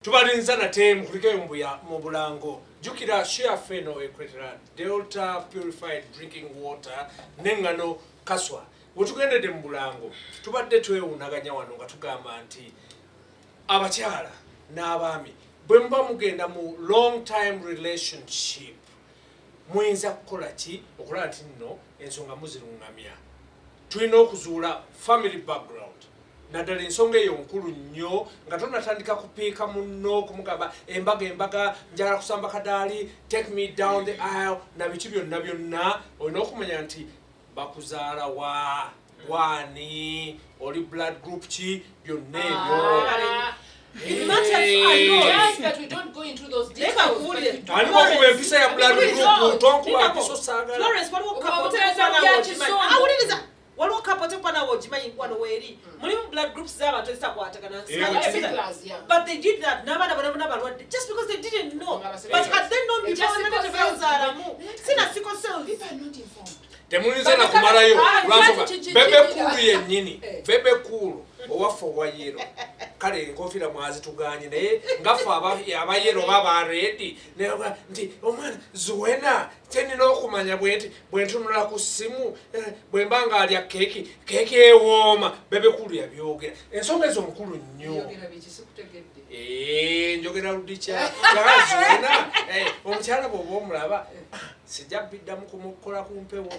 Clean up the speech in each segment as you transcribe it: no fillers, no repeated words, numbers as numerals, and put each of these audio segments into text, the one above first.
tubalinza nate mukulike mu bulango jukira share feno equator Delta purified drinking water nengano kaswa wetugendedde mu bulango tubadde twewunaganya wano nga tugamba nti abakyala n'abaami bwe muba mugenda mu long time relationship muyinza kukola ki okulaba nti nno ensonga muzirungamya tulina okuzuula family background naddala ensonga eyo nkulu nnyo nga tonatandika kupiika munno kumugamba embaga njagala kusamba kadaali take me down the aisle na biki byonna olina okumanya nti bakuzaala waani oli blood group ki byonna ebyo It matters that we don't go into those details. Florence, waliwo kapote pana wojimanyi wano weri mulimu blood groups z'abantu ezitakwatagana but they did that n'abaana bonna balwadde just because they didn't know but had they known before tebazaalamu sina sickle cells temulinze na kumalayo lwansonga bebe kulu yennyini bebe kulu owaffe owa yero kale enkofira mwazituganye naye ngaffe abayero baba redi nti omwana zuwena tenina okumanya bwe ntunula ku ssimu bwe mba nga alya keeki ewooma bebe kulu yabyogera ensonga ezo nkulu nnyo njogera ludikya zuwena omukyala bw'oba omulaba sijja biddamu kumukola ku mpewo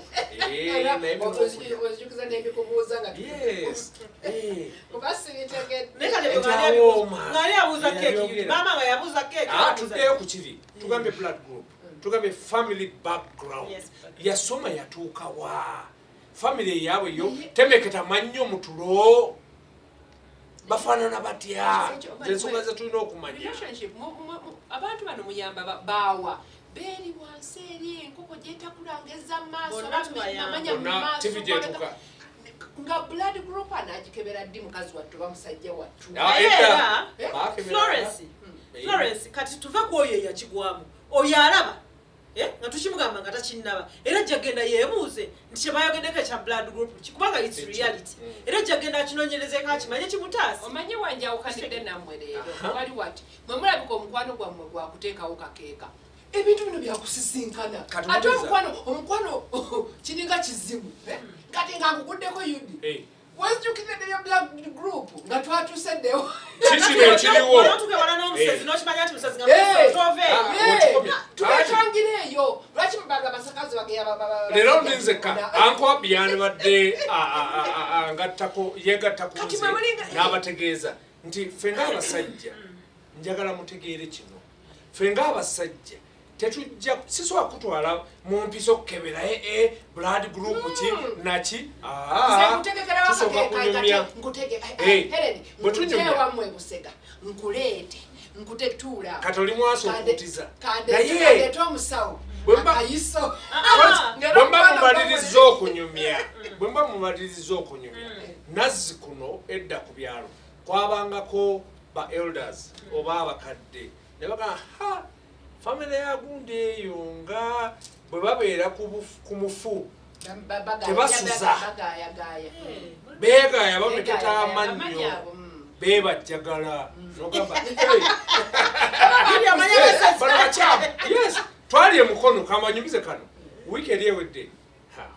tuddeyo ku kiri tugambe blood group tugambe family background yasoma yatuukawa family eyaabwe yo temeketa mannyo mutulo bafaanana batya ensonga ze tulina okumanya abantu bano muyamba baawa beri wansi eri enkoko gyetakulangeza maaso namanya mu maaso nga blood group anagikebera ddi mukazi wattu bamusajja wattu Florence kati tuve ku oyo eyakigwamu oyo alaba nga tukimugamba nga takinnaba era jagenda yeebuuze nti kyebayogeddeko ekya blood group kubanga it's reality era jagenda akinoonyerezeko akimanye kimutaasi omanye wanjawukanidde nammwe leero wali wati mwe mulabika omukwano gwammwe gwakuteekawo kakeeka ebintu bino byakusisinkana ate omukwano kiringa kizibu kati nga nkuguddeko yudi wezijukire neyo black group nga twatuseddewo tubetangireeyo lwaki mubaga basakazi leero ndinzeka ankoa byani badde yegattako n'abategeeza nti ffe ng'abasajja njagala mutegeere kino ffe ng'abasajja tetujja sisobola kutwala mu mpiso okukebera blood group ki naki tusooka kunyumya bwe tunyumya nkuleete nkutetuula kati oli mwaso okutiza naye omusawo akayiso bwemba mumaliriza okunyumya nazzi kuno edda ku byalo kwabangako ba elders oba abakadde ne bagamba family ya gundi eyo nga bwe babeera ku mufu tebasuza beegaya bameketa amannyo beebajjagala nogamba yes twali emukono kamanyumize kano wiiki eri ewedde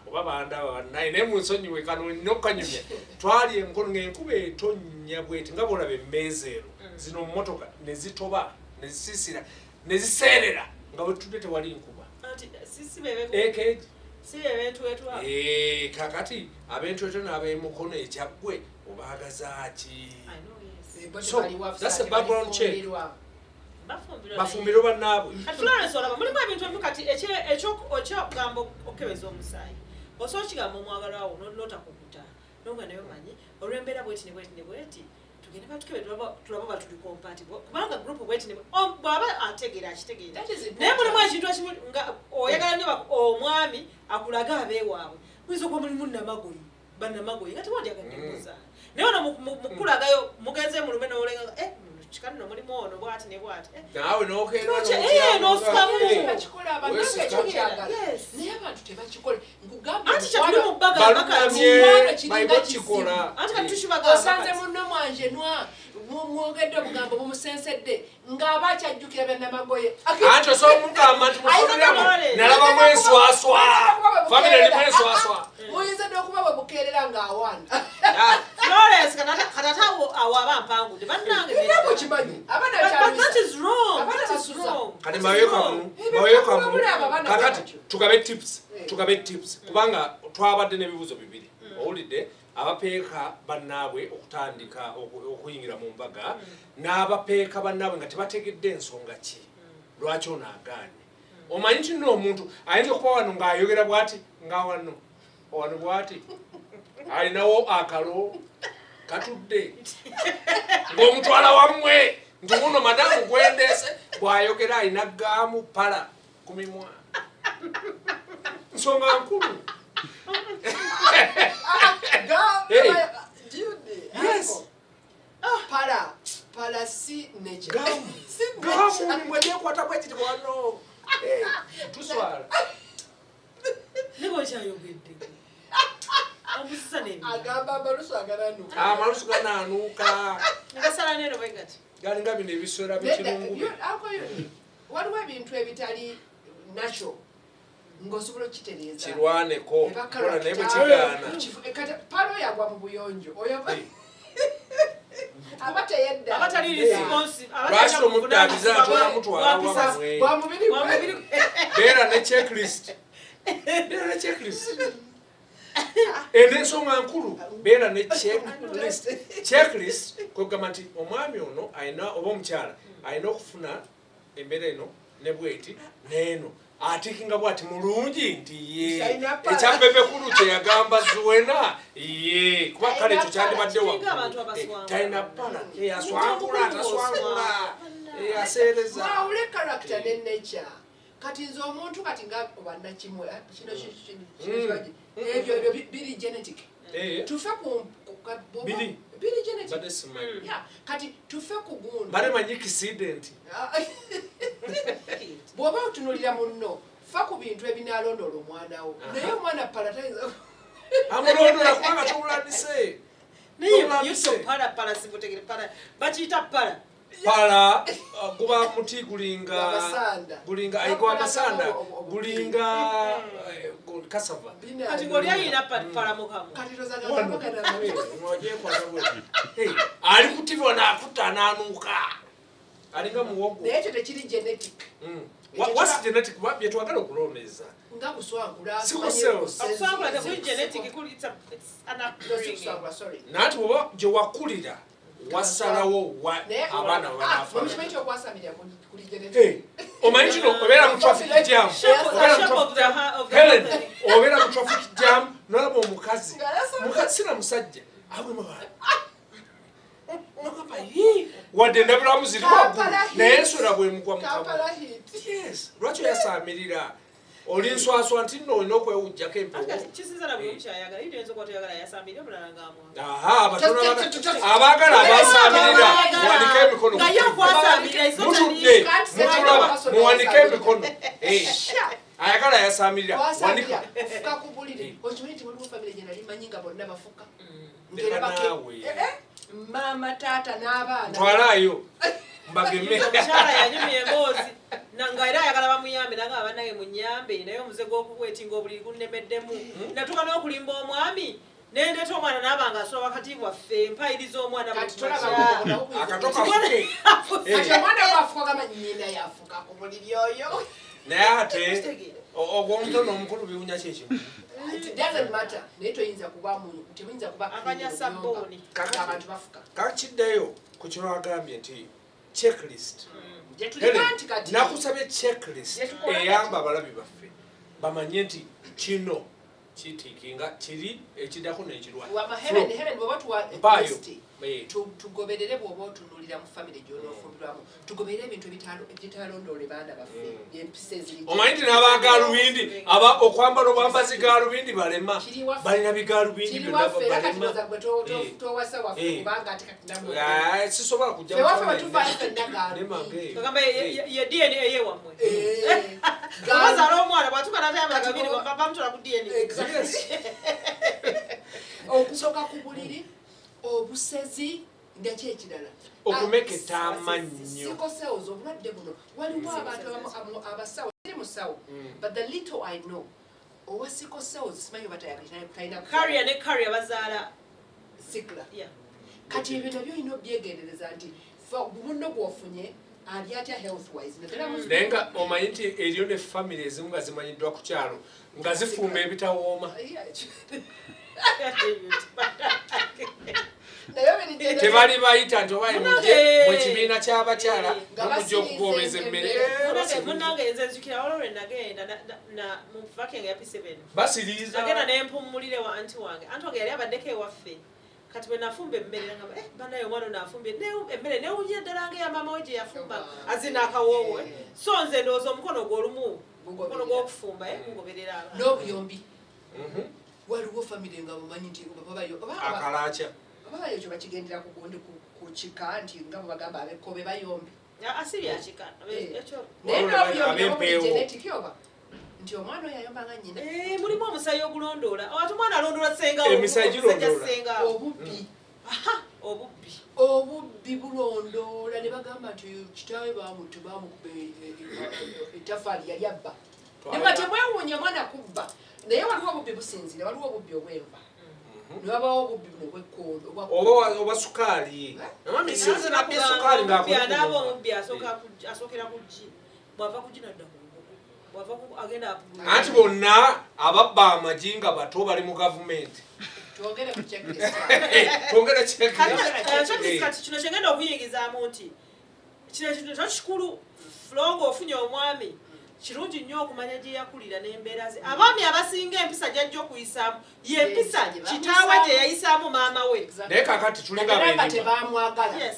oba bandaba bannaye naye munsonyiwe kano nokanyumya twali emukono ng'enkuba etonnya bweti nga bolaba emmeeza ero zino mmotoka ne zitoba ne zisiisira neziseerera nga bwetudde tewali nkuba kakati abentwetwe n'abemukono ekyaggwe obaagazaaki so that's a background check bafumbiro bannaabwe Florence olaba mulimu ebintu ebimu kati ekyokugamba okukebeza omusaayi osobola okigamba omwagalwawo n'otakukuta nonga naye omanyi olw'embeera bweti ne bweti ne bweti tugende batukebe tulaba batuli compatible kubanga group bweti bw'aba ategeera akitegeera naye mulimu ekintu ekimu nga oyagala nnyo omwami akulaga abeewaabwe muyinza okuba mulimu namagoyi bannamagoyi nga tewandyagadde muzaala naye ono mukulagayo mugenze mulume n'olenga kikano mulimu ono bwati ne bwati naawe n'okeera n'ofukamu bakikola abannange ekyokyagala naye abantu tebakikola nkugamba anti kyatuli mu bbaga balunamye bayibakikola anti kati tukibaga osanze munno mwanje nwa mwogedde obugambo bumusensedde ng'aba akyajjukira bannamagoye anti osomugamba nti mufuliramu nalaba mwenswaswa famire eri mwenswaswa muyinza n'okuba bwe bukeerera ng'awaana Florence katata awaba mpangudde bannange era mukimanyi abaana but that is wrong Abaana that is basuza. wrong kati maweyo kamu Abaana kakati batyo. tugabe tips kubanga twabadde n'ebibuuzo bibiri owulidde abapeeka bannaabwe okutandika okuyingira mu mbaga n'abapeeka bannaabwe nga tebategedde ensonga ki lwaki ono agaanye omanyi nti nno omuntu ayinza okuba wano ng'ayogera bw'ati nga wano bw'ati alinawo akalo katudde ng'omutwala wammwe nti muno madamu gwendeese bw'ayogera alina gaamu pala ku mimwa nsonga nkulu Yes. Para si nature. Gamu mwenyekwata bwekiti wano tuswala nebo kyayogedde omusisa n'ebyo agamba amalusu agananuka amalusu ganaanuuka ngasala neno bwegati galinga bino ebiswera bikirungu waliwo ebintu ebitali nakyo ng'osobola okukitereeza kirwaneko kola naye bwe kigaana palo yagwa mu buyonjo oyo aba teyedda abatali responsive lwaki omuddabiza ate onamutwala wamwe wa mubiri beera ne checklist n'ensonga nkulu beera ne checklist kwegamba nti omwami ono alina oba omukyala alina okufuna embeera eno ne bweti n'eno atikinga bwati mulungi nti ye ekyabebekulu kyeyagamba zuwena ye kuba kale ekyo kyandibadde talina pala aswangula ataswangula aseereza wawule character ne nature kati nze omuntu kati nga obannakimwe kino ebyo biri genetic tufe biri genetic kati tufe ku gundi baremanyi kisidenti bw'oba otunulira munno fa ku bintu ebinaalondola omwana wo naye omwana palataiza amulondola kubanga tomulandise pala sibutegere pala bakiyita pala pala guba muti gulinga ayigo amasanda gulinga kasava kati ng'oli ayina pala mukamu ali ku TV wanaakuta anaanuuka alinga muwogo naye ekyo tekiri genetic what's genetic bye twagala okulondeza nga kuswangula okuswangula tekuli genetic it's an upbringing naati oba gye wakulira wasalawo abaana omanyi kino obeera mu traffic jam Helen obeera mu traffic jam nolaba omukazi sina musajja wadde endabiramu ziri waggulu naye enswera bwemugwa mukamu lwaki oyasaamirira oli nswaswa nti nno olina okwewujjako empewo abaagala abasaamirira muwanike emikono mutudde mutulaba muwanike emikono ayagala yasaamirira wanika mama taata n'abaana ntwalaayo mbageme omukyala yanyumya emboozi nanga era ayagala bamuyambe nanga abanange munyambe naye omuze gw'okubwetinga obuliri gunnemeddemu natuka n'okulimba omwami nendeeta omwana n'abanga asola wakati bwaffe mpayiriza omwana omwana bwafukagama nyina yafuka ku buliri oyo naye ate ogw'omutono omukulu biwunya kyekimu naye toyinza kuba abanyasabbooni abantu bafuka kakiddeyo ku kirwagambye nti checklist nakusabye checklist eyamba abalabi baffe bamanye nti kino kitiikinga kiri ekiddako n'ekirwampaayo tugoberere bw'oba otunuulira mu famire gy'onoofumbirwamu tugoberere ebintu ebitalondoole baana baffe empisa eziri omanyi nti n'abagaalubindi okwambala obwambazi gaalubindi balema balina bigaalubindi sisobola kugamba ye DNA eyewammwe abazaala omwana bwatuka natayambala gabiri bamutula ku DNA okusooka ku buliri obusezi ndaki ekirala okumeketa amannyo sikosewo obulwadde buno waliwo abantu abasawo eri musawo but the little I know owa sikosewo simanyi batayina Carrier ne Carrier bazaala sikla kati ebyo nabyo olina obyegendereza nti buno bwofunye ali atya health wise naye nga omanyi nti eriyo ne family ezimu nga zimanyiddwa ku kyalo nga zifumba ebitawooma tebali bayita nti obaye mujje mu kibiina ky'abakyala mujja okugoobeza emmere munange nze nzukira waliwo lwe nagenda mu vaking ya P7 basiriiza nagenda nempumulire wa anti wange yali abaddeko ewaffe kati bwe nafumba emmere nagamba banaye omwana onaafumbye emmere newunyira ddala nga ya maama we gye yafumba azina akawoowo so nze ndowooza omukono gw'olumu omukono gw'okufumba gugoberera n'obuyombi waliwo famire nga mumanyi nti akalaaca ababayo ekyo bakigendera ku kika nti nga bwebagamba abekkobe bayombi asibyakika naye n'obuyombi genetic oba nti omwana oyo ayomba nga nnyina mulimu omusayi ogulondoola ati omwana alondoola senga emisayi girondoola obubbi bulondoola ne bagamba nti kitaawe bamutte bamukuba ettafaali yali abba nema temwewuunya mwana kubba naye waliwo obubbi businzire waliwo obubbi obwenva niwabawo obubbi buno obwekkondo oba sukaali anaaba omubbi asookera ku gi bwava ku ginadda anti bonna ababba amagi nga bato bali mu gavumenti twogere ku checklist kati kino kyengenda okuyingizaamu nti kino kintu kikulu fulongo ofunye omwami kirungi nnyo okumanya gye yakulira n'embeera ze abaami abasinga empisa gyajja okuyisaamu yempisa kitaawe gye yayisaamu maama we naye kakati tulinga tebamwagala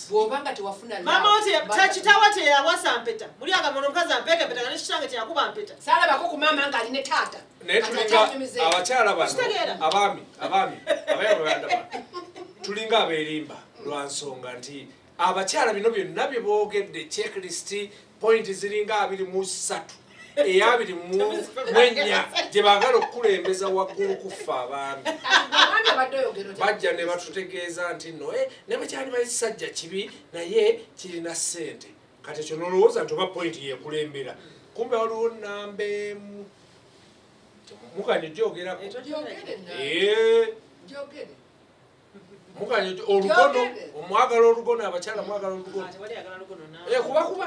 bw'obanga tewafuna maama we kitaawe teyawasa mpeta muli agamona omukazi ampeeka empeta nga ne kitange teyakuba mpeta saalabako ku maama nga aline taata naye tulinga abakyala bano abaami abayaganda tulinga abeerimba lwa nsonga nti abakyala bino byonna bye boogedde checklist point ziringa 23 eya 24 gye baagala okukulembeza waggulu kufa abaami bajja ne batutegeeza nti no ne bakyali bakisajja kibi naye kirina ssente kati ekyo nolowooza nti oba point yekulembera kumbe waliwo namba emu mukanye gyogerako mukanye olugono omwagala olugono abakyala mwagala olugono kubakuba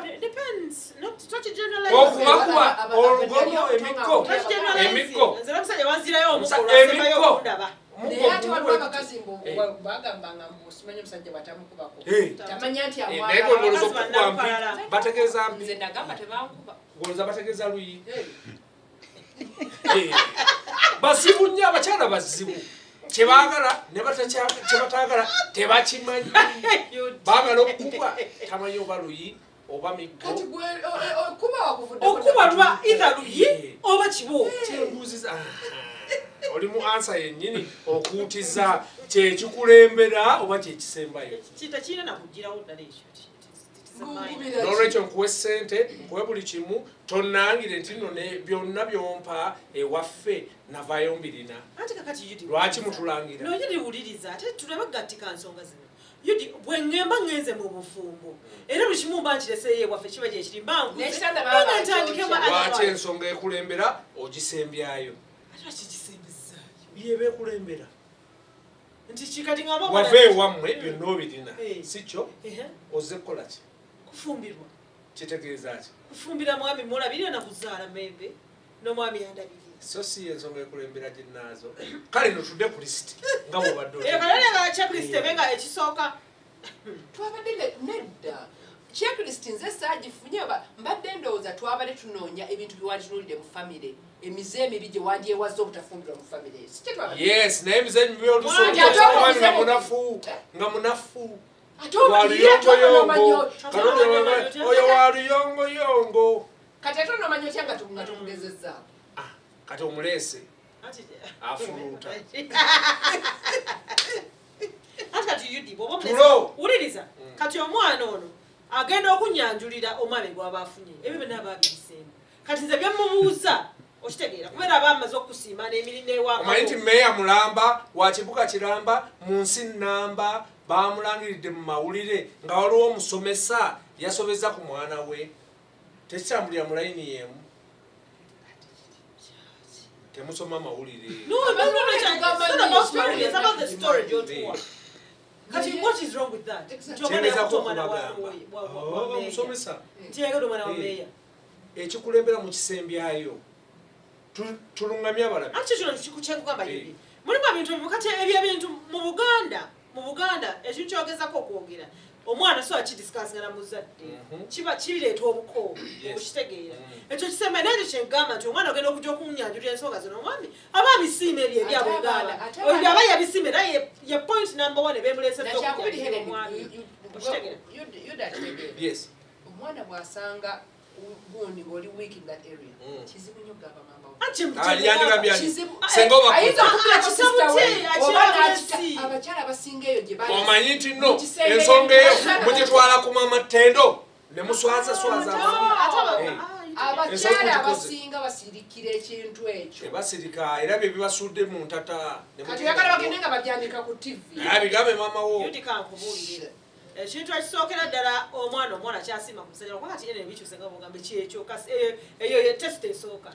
olugono emikko bategeeza bategeeza luyi basibu nnyo abakyala bazibu kyebaagala kyebatagala tebakimanyi baagala okukuba tamanyi oba luyi oba miggo okuba lwa either luyi oba kibo kyembuuziza oli mu ansa yennyini okuutiza kyekikulembera oba kyekisembayo tekirina nakugirawo ddala ekyo n'olwekyo nkuwa essente nkuwe buli kimu tonnangire nti nno byonna byompa ewaffe navayo mbirina lwaki mutulangira noyidi wuliriza ate tulabe gattika nsonga zino yudi bwe ŋŋemba ŋŋenze mu bufumbo era buli kimu mba nkireseeyo ewaffe kiba gye kiri lwaki ensonga ekulembera ogisembyayo byeba ekulembera nti kikati ngamba wava ewammwe byonna obirina si kyo ozze kukola ki kufumbirwa kitegeeza ki kufumbira mwami mulabirira nakuzaala mebe n'omwami yandabirira so si ensonga ekulembera ginnaazo kale notudde ku lisiti nga bwobadde kalelega checklist ebenga ekisooka twabadde nedda checklist nze saagifunye mbadde ndowooza twabadde tunoonya ebintu byewanditunulidde mu famire emize emibi gye wandyewaza obutafumbirwa mu famire yes naye emize emibi olusoomwami nga munafu waluyongoyongo oyo waluyongoyongo kati ate onomanya otya nga tumugezezzaako kati omuleese afuluuta wuliriza kati omwana ono agenda okunyanjulira omwami gwaba afunye ebyo byonna babibiseemu kati nze byamubuuza okitegeera kubeera abamaze okusiima n'emiri n'ewaka omanyi nti meeya mulamba wa kibuga kiramba mu nsi nnamba bamulangiridde mu mawulire nga waliwo omusomesa yasobeza ku mwana we tekitambulira mu layini yemu temusoma mawulire omusomesa ekikulembera mu kisembyayo tulungamya abalabi mulimu ebintu ebimu kati ebyo ebintu mu Buganda ekintu kyogezako okwogera omwana so akidisikasinga na muzadde kiba kireeta obukoowu okitegeera ekyo kisembe nekyo kyengamba nti omwana ogenda okujja okunyanjulira ensonga zino omwami aba abisiima ebyo ebyabwe Uganda oyo aba yabisiima era ye point number 1 ebemuleeseza okukubiririra omwami okitegeera omwana bw'asanga gundi ng'oli weak in that area kizibu nnyo gamba mama abakyala abasinga eyo gye omanyi nti no ensonga eyo mugitwala ku mama ttendo ne muswazaswaza abakyala abasinga basirikira ekintu ekyo basirika era bye bibasudde mu ntata kati oyagala bagende nga babyandika ku TV bigambe mama wo kankubuulire ekintu ekisookera ddala omwana kyasiima ku musajja kuba kati ene bikyuse nga bugambe kyekyo kasi eyo ye test esooka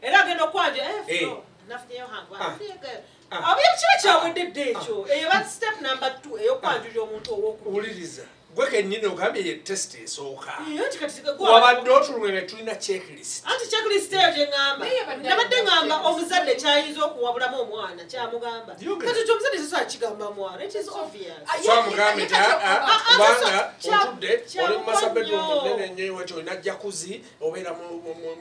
era agenda okwanja nafunyeyo hangu kiba kyawedde ekyo eyo ba step number 2 ey'okwanjulira omuntu ow'okubuliriza gwe kennyini ogambye ye test esooka wabadde otulumwe be tulina checklist anti checklist eyo gye ŋŋamba nabadde ŋŋamba omuzadde kyayinza okuwabulamu omwana kyamugamba kati kyo omuzadde soso akigamba mwana it is obvious twamugambe nti kubanga otudde oli mu masabedroom munene nnyo wekyo olina jakuzi obeera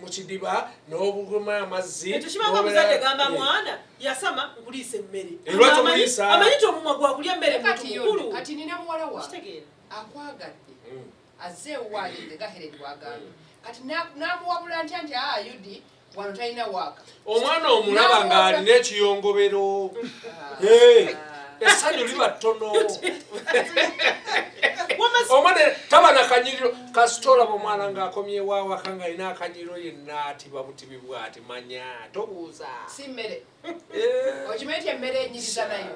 mu kidiba n'obuguma amazzi ekyo kibanga omuzadde gamba mwana yasama nkuliisa emmere amanyi nti omumwa gwakulya emmere mukulu kati nina muwala wa kitegeera akwagadde azze ewalidde nga Helen bwagambye kati namuwabula ntya nti yudi wano talina waaka omwana omulaba ng'alina ekiyongobero essanyu liba ttono omwana taba na kanyiriro kasitola omwana ng'akomyewo awaka ng'alina akanyiriro yenna ati bamutibi bw'ati manya tobuuza si mmere okimanyi nti emmere enyiriza nayo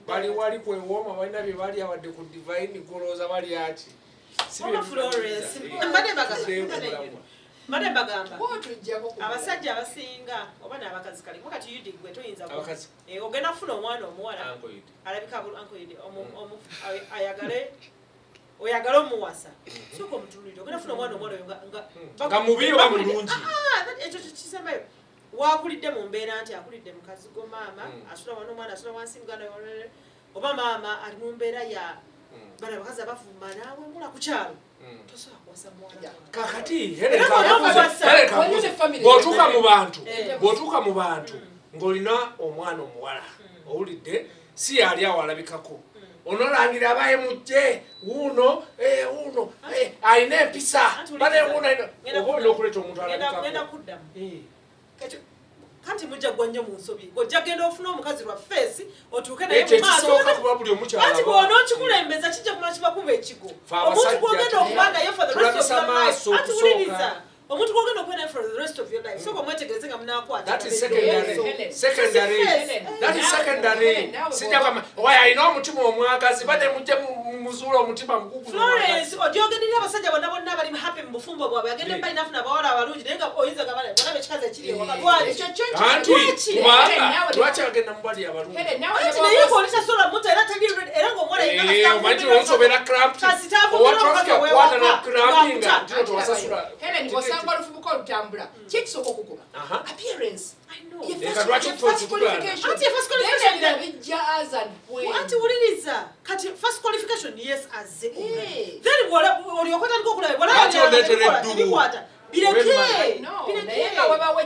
bali wali kwewooma balina bye bali awadde ku divine golooza bali ati mbadde bagamba abasajja abasinga oba n'abakazi kale kati yudi gwe toyinza ogenda kufuna omwana omuwala alabika oyagale omuwasa soka omutunulire ogenda kufuna omwana omuwala nga mubi oba mulungi ekyo kisembayo wakulidde mu mbeera nti akulidde mukazi go maama asula wano omwana asula wansi muganda oba maama ali mu mbeera ya bana bakazi abafumba naawe mula ku kyalo tosobola kuwasa muwala kakati bw'otuuka mu bantu ng'olina omwana omuwala owulidde si yali awo alabikako onolangira abaye mujje wuuno alina empisa oba olina okuleeta omuntu alabikako kanti mujja gwa nnyo mu nsobi ojja genda ofuna omukazi lwa feesi otuuke naye mumaasokati bwona okikulembeza kijja kumala kibakuba ekigo omuntu gwogenda okuba naye for the rest of your life anti wuliriza omuntu gwogenda okuba naye for the rest of your life soka omwetegereze nga munakwata secondary sijakama oyo alina omutima omwagazi badde mujje muzuula omutima mugugu Florence ogyogerera abasajja bonna bonna bali happy mu bufumbo bwabwe agenda mbayi nafuna abawala abalungi naye nga oyinza gabala bona bekikazi ekiri wakatwali lwaki agenda mubali abalungi naye ng'olitasobola muta era tali era ng'omwana omanyi osobera cramped owa traffic akwata na crampinga ntino towasasula Helen bw'osanga olufubuko olutambula kikisooka okukuba appearance anti wuliriza kati first qualification yes azze then olyokwatandika okulaba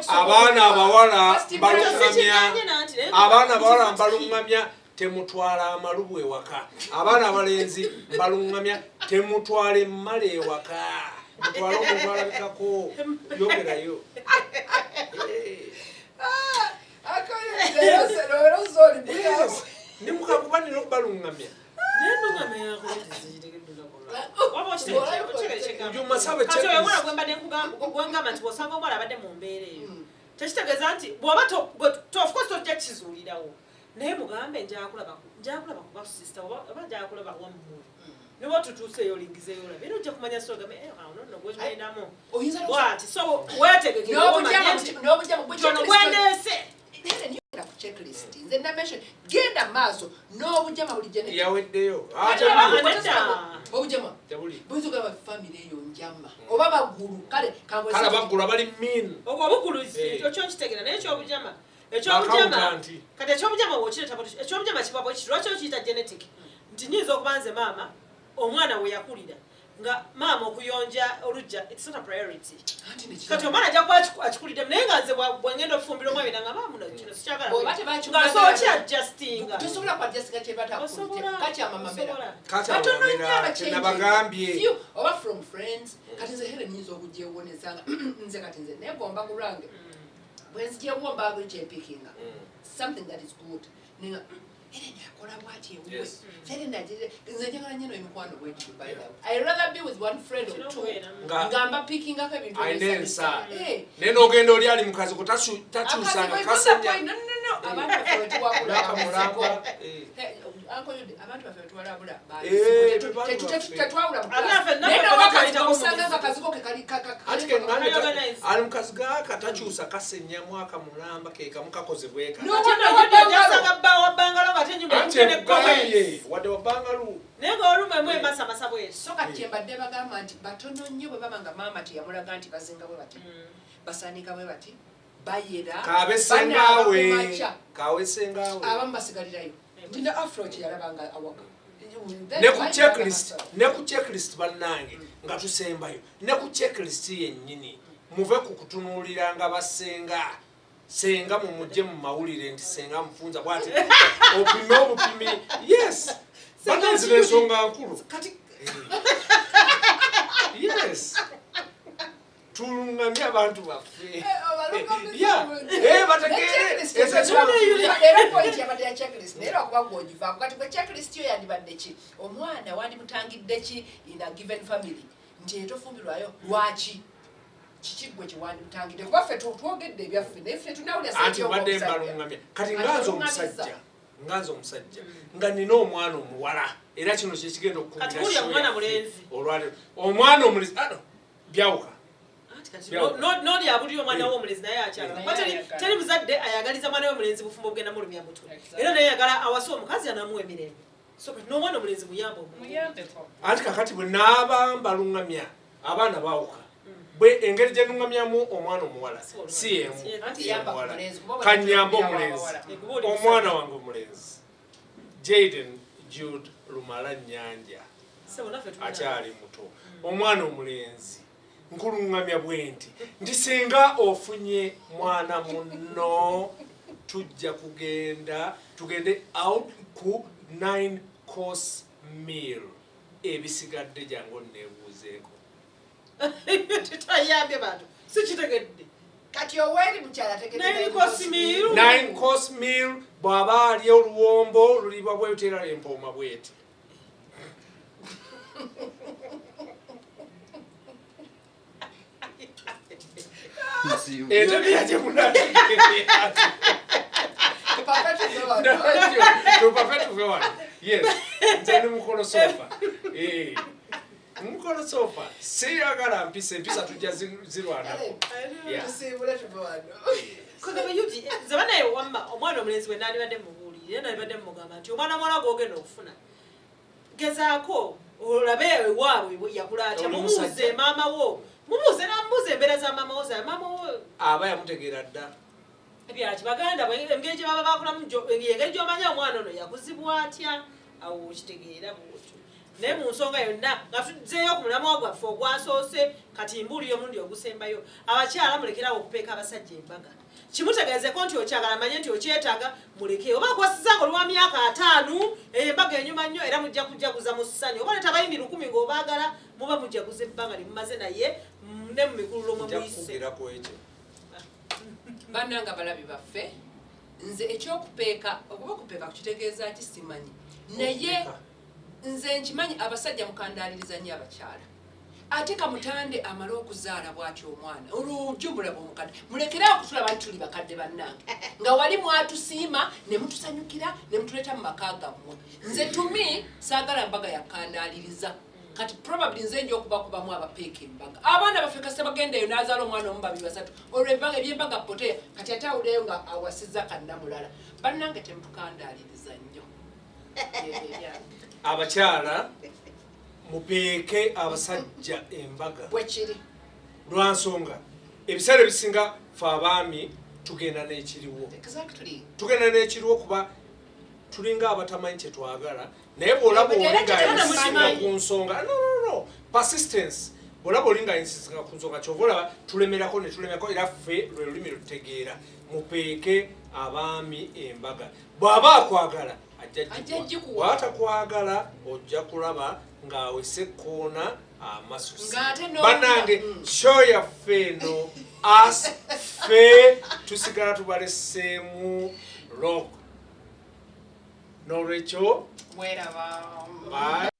abaana abawala mbalungamya temutwala amalubu ewaka abaana abalenzi mbalungamya temutwala emmale ewaka mutwala omuntu alabikako yogerayo nimukakuba nina okubalungamya gwengamba nti bwosanga omwala abadde mu mbeera eyo tekitegeeza nti bwoba tojja kizuulirawo naye mugambe njakulaba kuba sister oba njakulaba wammwe niba tutuuseeyo olingizeeyo olaba era ojja kumanya sogambe nno gwegendamu bwati so wetegekeono gwendeese ku checklist nze namesho genda maaso n'obujama buli jene yaweddeyo obujama buzo gaba family eyo njama oba bagulu kale bagulu abali min obugulu ekyo kitegera naye ekyobujama kati ekyobujama wokireta ekyobujama kibabo lwaki okiyita genetic nti nyinza okubanze maama omwana we yakulira nga maama okuyonja olujja it's not a priority kati omwana ajja kuba akikulidde naye nga nze bwengenda okufumbira omwana nga maama kino sikyagala so okyadjustinga tosobola kwadjustinga kyebatakulidde kati amamamera nabagambye oba from friends kati nze here nyinza okugyewonezanga nze kati nze negomba ku lwange bwenzigyewo buli kyepikinga something that is good ninga kola bwati ewe nze njagala nnyo emikwano bwegiti I rather be with one friend or two ngamba pickingako ebintu ainensa naye n'ogenda oli ali mukazi takyusanga kasenya abantu baffe wetuwabula abantu baffe wetuwalabula tetwawula nayenosanga akaziko ali mukazi gaka takyusa kasenya mwaka mulamba kekamu kakozebweka wadde wabangalu naye nga olumwemu emasamasa bwesi so kati kyembadde bagamba nti batono nnyo bwe baba nga maama teyamulaga nti bazinga bwe bati basaanika bwe bati bayera kawesengawe abamu basigalirayo ndina afro kyeyalabanga awaka ne ku checklist bannange nga tusembayo ne ku checklist yennyini muve ku kutunuulira nga senga mumujje mu mawulire nti senga mufunza bwati opime obupimi yes banazira ensonga nkulu yes tulungamye abantu baffe checklist yo yandibadde ki omwana wandimutangidde ki in a given family nti etofumbirwayo lwaki kiki gwe kiwandimutangidde kuba ffe twogedde ebyaffe naye ffe tunawulira kati nganze omusajja nga nina omwana omuwala era kino kyekigenda okukuolwaliro omwana omulenzi byawuka noli abulira omwana w'omulenzi naye akyala teri muzadde ayagaliza mwana w'omulenzi bufumbo bugenda mulumya mutwe era naye ayagala awase omukazi anamuwa emirembe so kati n'omwana omulenzi muyambe anti kakati bwe naaba mbalungamya abaana baawuka bwe engeri gye nungamyamu omwana omuwala si emu kanyambe omulenzi omwana wange omulenzi Jaden Jude Lumala Nyanja akyali muto omwana omulenzi nkulungamya bwenti nti singa ofunye mwana muno tujja tugende out ku 9 course meal ebisigadde jangu nebuuzeeko tutayambye bantu sikitegedde kati oweri mukyala tegedde 9 course meal bw'aba ali oluwombo luliba bwetera empooma bweti mukolo sofa siyagala empisa tujja zirwanako zeba naye wamma omwana omulenzi we nalibadde mubuulire nalibadde mumugamba nti omwana mwala gwogenda okufuna gezaako olabe ewaabwe yakula atya mumuuze maama wo mumuuze namubuuza embeera za maama wo za maama wo aba yamutegeera dda ebyaki baganda engeri gye baba bakulamu engeri gy'omanya omwana ono yakuzibwa atya awo okitegeera bwotyo naye mu nsonga yonna nga tuzzeeyo ku mulamwa gwaffe ogwasoose kati mbuulire omulundi ogusembayo abakyala mulekerawo okupeeka abasajja embaga kimutegeezeko nti okyagala amanye nti okyetaaga muleke oba akwasizanga olwa myaka 5 embaga enyuma nnyo era mujja kujaguza mu ssanyu oba leta bayimbi 10 ng'obaagala muba mujaguza ebbanga limumaze naye ne mu mikululo omwe muyise bannanga balabi baffe nze ekyokupeeka okuba okupeeka kukitegeeza ki simanyi naye nze nkimanyi abasajja mukandaaliriza nnyo abakyala ate kamutande amala okuzaala bw'atyo omwana olujumbula bw'omukadde mulekeraawo okutulaba nti tuli bakadde bannange nga wali mwatusiima ne mutusanyukira ne mutuleeta mu maka gammwe nze tumi saagala mbaga yakandaaliriza kati probably nze nja okubakubamu abapeeka embaga abaana baffe kase bagendeyo n'azaala omwana omu babiri basatu olwo ebyembaga poteya kati ate awuleyo nga awasizza kannamulala bannange temutukandaaliriza nnyo abakyala mupeeke abasajja embaga bwekiri lwansonga ebiseera ebisinga fe abaami tugenda n'ekiriwo tugenda n'ekiriwo kuba tulinga abatamanyi kyetwagala naye bw'olaba olinga ku nsonga no persistence bw'olaba olinga insisinga ku nsonga kyova olaba tulemerako ne tulemerako era ffe lwe lulimi lutegeera mupeeke abaami embaga bw'aba akwagala ajja gikuwa bw'atakwagala ojja kulaba ng'awese ekkoona amasusi bannange show yaffe eno as ffe tusigala tubaleseemu rock n'olwekyo weraba